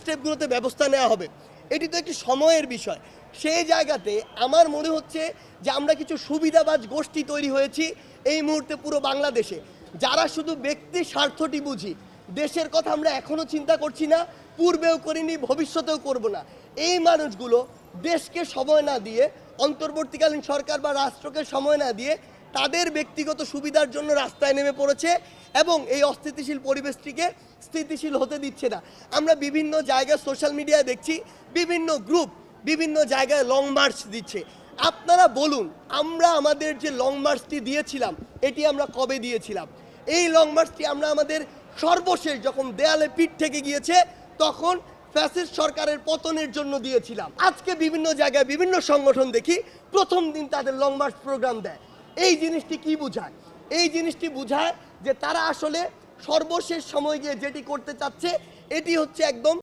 স্টেপগুলোতে ব্যবস্থা নেওয়া হবে। এটি তো একটি সময়ের বিষয়। সেই জায়গাতে আমার মনে হচ্ছে যে আমরা কিছু সুবিধাবাজ গোষ্ঠী তৈরি হয়েছি এই মুহূর্তে পুরো বাংলাদেশে, যারা শুধু ব্যক্তি স্বার্থটি বুঝি। দেশের কথা আমরা এখনও চিন্তা করছি না, পূর্বেও করিনি, ভবিষ্যতেও করব না। এই মানুষগুলো দেশকে সময় না দিয়ে, অন্তর্বর্তীকালীন সরকার বা রাষ্ট্রকে সময় না দিয়ে তাদের ব্যক্তিগত সুবিধার জন্য রাস্তায় নেমে পড়েছে এবং এই অস্থিতিশীল পরিবেশটিকে স্থিতিশীল হতে দিচ্ছে না। আমরা বিভিন্ন জায়গায় সোশ্যাল মিডিয়ায় দেখছি বিভিন্ন গ্রুপ বিভিন্ন জায়গায় লং মার্চ দিচ্ছে। আপনারা বলুন, আমরা আমাদের যে লং মার্চটি দিয়েছিলাম এটি আমরা কবে দিয়েছিলাম? এই লং মার্চটি আমরা আমাদের সর্বশেষ যখন দেয়ালে পিঠ থেকে গিয়েছে তখন ফ্যাসিস্ট সরকারের পতনের জন্য দিয়েছিলাম। আজকে বিভিন্ন জায়গায় বিভিন্ন সংগঠন দেখি প্রথম দিন তাদের লং মার্চ প্রোগ্রাম দেয়। এই জিনিসটি কি বোঝায়? এই জিনিসটি বোঝায় যে তারা আসলে সর্বশেষ সময় গিয়ে যেটি করতে চাচ্ছে এটি হচ্ছে একদম